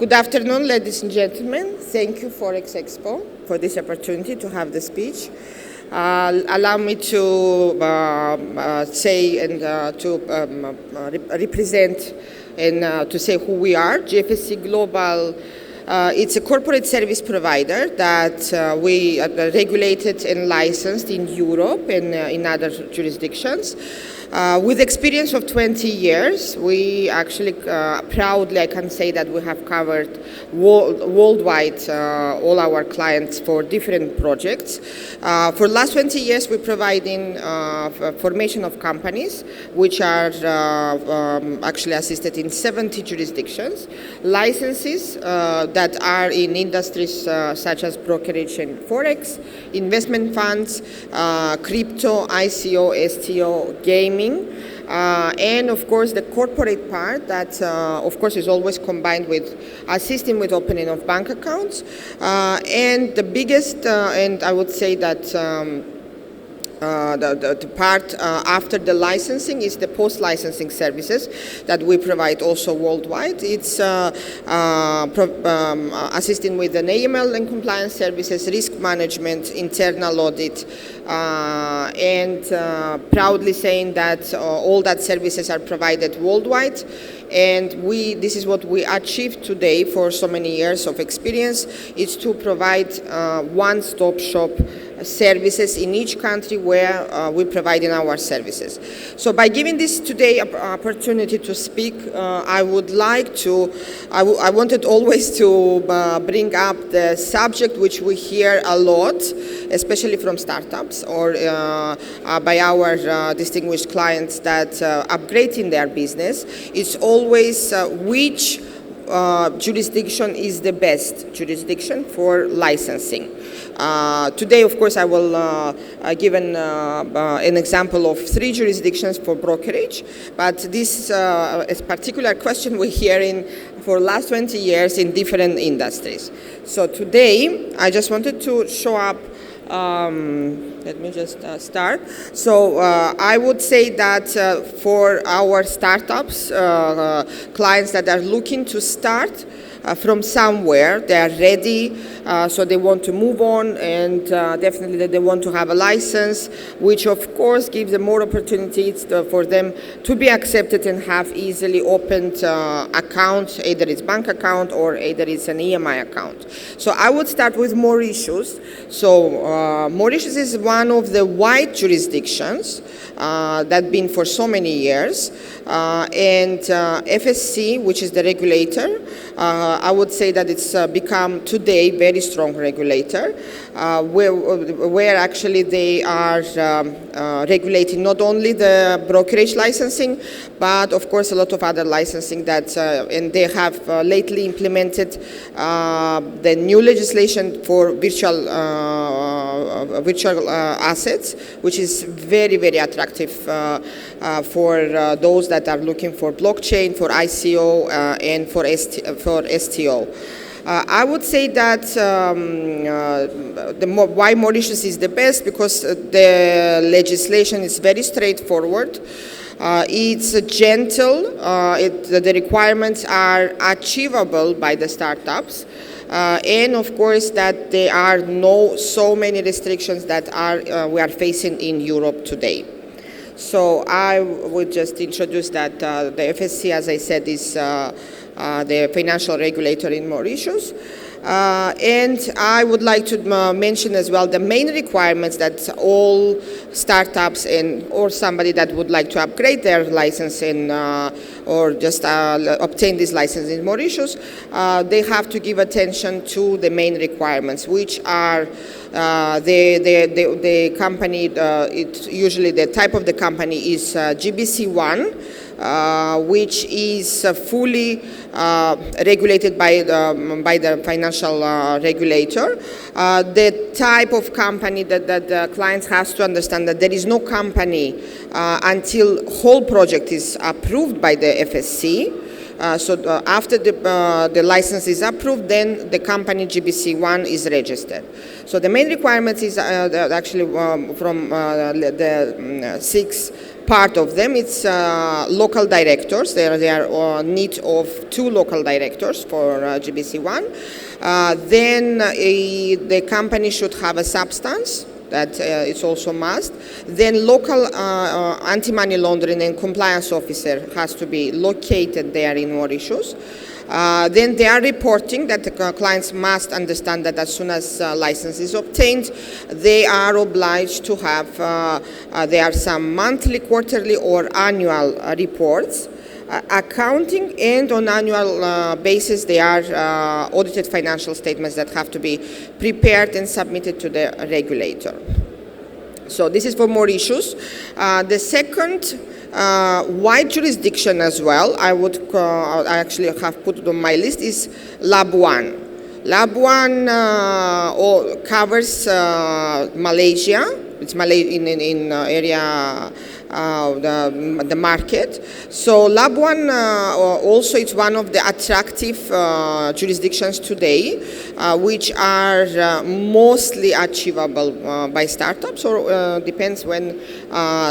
Good afternoon, ladies and gentlemen. Thank you, FOREX EXPO, for this opportunity to have the speech. Allow me to say and to represent and to say who we are. GFSC Global, it's a corporate service provider that we are regulated and licensed in Europe and in other jurisdictions. With experience of 20 years, we actually proudly, I can say that we have covered worldwide all our clients for different projects. For the last 20 years, we're providing formation of companies, which are actually assisted in 70 jurisdictions, licenses that are in industries such as brokerage and forex, investment funds, crypto, ICO, STO, gaming, and of course the corporate part that of course is always combined with assisting with opening of bank accounts, and the biggest and I would say that the part after the licensing is the post-licensing services that we provide also worldwide. It's assisting with an AML and compliance services, risk management, internal audit, and proudly saying that all that services are provided worldwide. And this is what we achieved today for so many years of experience, is to provide one-stop shop services in each country where we're providing our services. So by giving this today opportunity to speak, I would like to, I wanted always to bring up the subject which we hear a lot, especially from startups or by our distinguished clients that upgrading their business. It's always which jurisdiction is the best jurisdiction for licensing. Today, of course, I will give an example of 3 jurisdictions for brokerage, but this is a particular question we're hearing for the last 20 years in different industries. So today, I just wanted to show up. Let me just start. So I would say that for our startups, clients that are looking to start from somewhere, they are ready, so they want to move on, and definitely they want to have a license, which of course gives them more opportunities for them to be accepted and have easily opened accounts, either it's bank account or either it's an EMI account. So I would start with Mauritius. So Mauritius is one of the wide jurisdictions that been for so many years, and FSC, which is the regulator, I would say that it's become today very strong regulator, where actually they are regulating not only the brokerage licensing, but of course a lot of other licensing that, and they have lately implemented the new legislation for virtual assets, which is very, very attractive for those that are looking for blockchain, for ICO, and for STO. I would say that why Mauritius is the best, because the legislation is very straightforward. It's gentle. The requirements are achievable by the startups. And of course that there are so many restrictions that we are facing in Europe today. So I would just introduce that the FSC, as I said, is the financial regulator in Mauritius. And I would like to mention as well the main requirements that all startups or somebody that would like to upgrade their license or just obtain this license in Mauritius, they have to give attention to the main requirements, which are the company, usually the type of the company is GBC1, which is fully regulated by the financial regulator. The type of company that the clients has to understand that there is no company until whole project is approved by the FSC. So after the license is approved, then the company GBC1 is registered. So the main requirements is actually from the 6 part of them. It's local directors. There are need of 2 local directors for GBC1. Then the company should have a substance. That it's also must. Then local anti-money laundering and compliance officer has to be located there in Mauritius. Then they are reporting that the clients must understand that as soon as license is obtained, they are obliged to have, there are some monthly, quarterly or annual reports. Accounting, and on annual basis there are audited financial statements that have to be prepared and submitted to the regulator. So this is for Mauritius. The second wide jurisdiction as well, I actually have put it on my list, is Labuan. Labuan covers Malaysia. It's in area the market. So Labuan also it's one of the attractive jurisdictions today, which are mostly achievable by startups, or depends when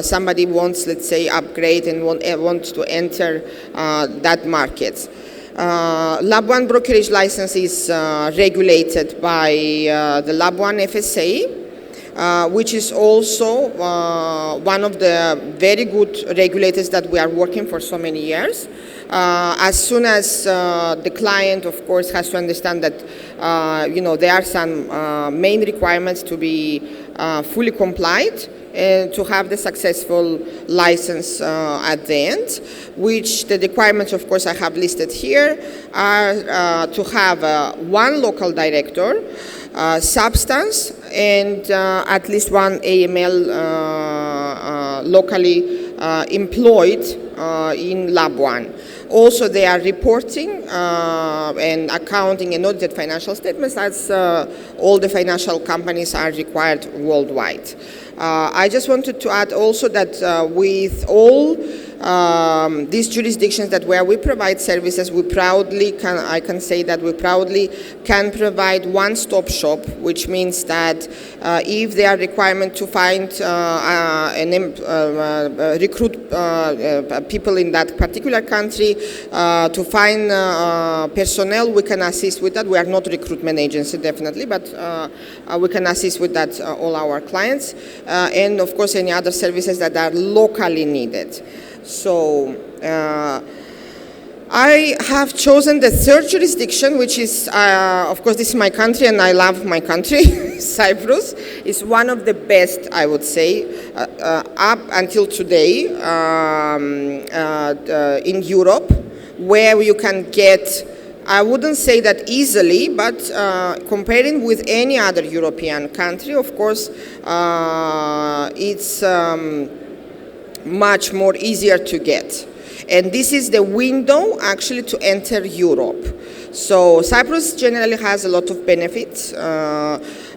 somebody wants, let's say, upgrade and wants to enter that market. Labuan brokerage license is regulated by the Labuan FSA. Which is also one of the very good regulators that we are working for so many years. As soon as the client, of course, has to understand that there are some main requirements to be fully complied and to have the successful license at the end, which the requirements, of course, I have listed here are to have 1 local director, substance, and at least 1 AML locally employed in Labuan. Also, they are reporting and accounting and audited financial statements as all the financial companies are required worldwide. I just wanted to add also that with all these jurisdictions where we provide services, we proudly can say that we proudly can provide one-stop shop, which means that if there are requirements to find recruit people in that particular country, to find personnel, we can assist with that. We are not a recruitment agency, definitely, but we can assist with that all our clients, and of course any other services that are locally needed. So I have chosen the third jurisdiction, which is, of course, this is my country, and I love my country. Cyprus is one of the best, I would say, up until today in Europe, where you can get, I wouldn't say that easily, but comparing with any other European country, of course, it's much more easier to get. And this is the window actually to enter Europe. So Cyprus generally has a lot of benefits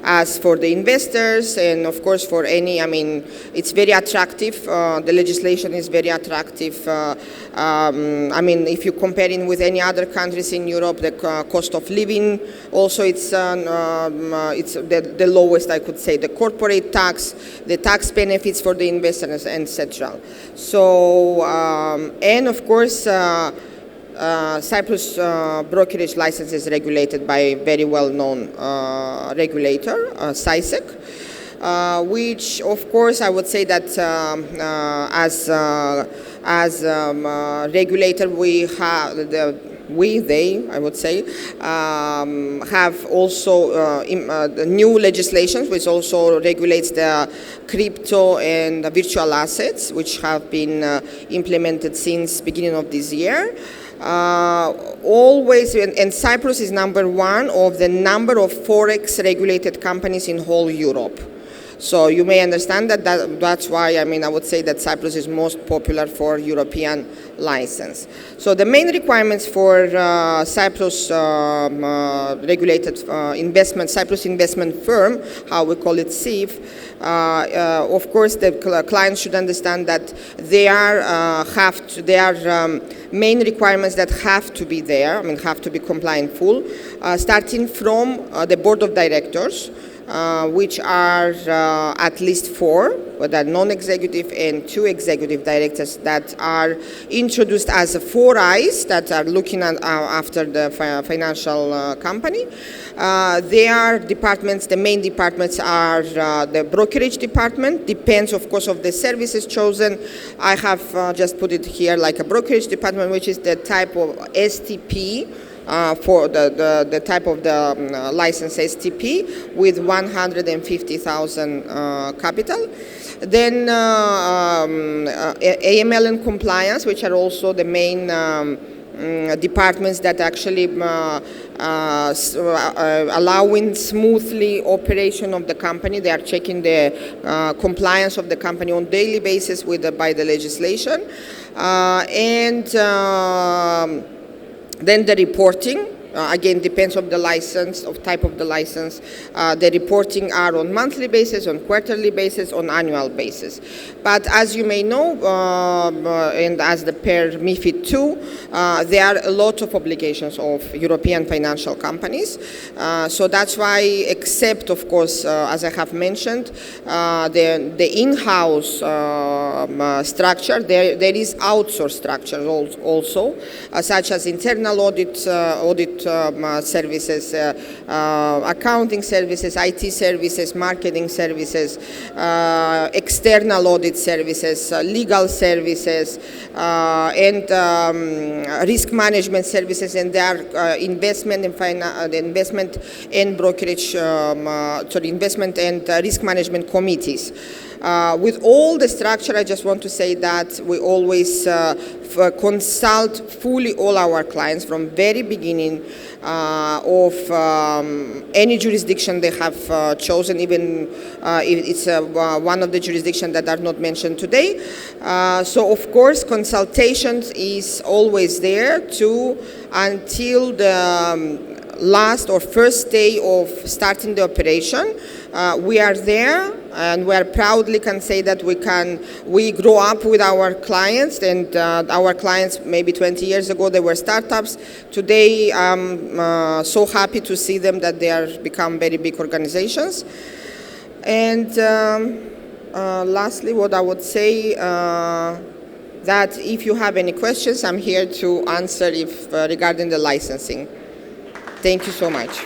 as for the investors, and of course for any, I mean, it's very attractive. The legislation is very attractive. I mean, if you compare it with any other countries in Europe, the cost of living also it's the lowest, I could say. The corporate tax, the tax benefits for the investors, etc. So and of course Cyprus brokerage license is regulated by a very well-known regulator, CISEC, which of course I would say that as regulator we have I would say, have also the new legislation which also regulates the crypto and the virtual assets, which have been implemented since beginning of this year. Always, and Cyprus is #1 of the number of Forex regulated companies in whole Europe. So you may understand that's why, I mean, I would say that Cyprus is most popular for European license. So the main requirements for Cyprus regulated Cyprus investment firm, how we call it CIF, of course the clients should understand that there are main requirements that have to be there, I mean, have to be compliant full, starting from the board of directors. which are at least 4, but are non-executive, and 2 executive directors that are introduced as 4 eyes that are looking at, after the financial company. Their departments, the main departments are the brokerage department, depends of course of the services chosen. I have just put it here like a brokerage department, which is the type of STP, for the type of the license STP with 150,000 capital. Then AML and compliance, which are also the main departments that actually allowing smoothly operation of the company. They are checking the compliance of the company on daily basis by the legislation, then the reporting, again, depends on the license, of type of the license. The reporting are on monthly basis, on quarterly basis, on annual basis. But as you may know, and as the per MiFID II, there are a lot of obligations of European financial companies. So that's why, except of course, as I have mentioned, the in-house structure, there is outsourced structure also, such as internal audit services, accounting services, IT services, marketing services, external audit services, legal services, and risk management services, and their investment and brokerage, investment and risk management committees. With all the structure, I just want to say that we always consult fully all our clients from very beginning of any jurisdiction they have chosen, even if it's one of the jurisdictions that are not mentioned today. So of course, consultations is always there until the last or first day of starting the operation. We are there, and we are proudly can say that we grow up with our clients, and our clients maybe 20 years ago they were startups. Today I'm so happy to see them that they are become very big organizations. And lastly, what I would say, that if you have any questions, I'm here to answer if regarding the licensing. Thank you so much.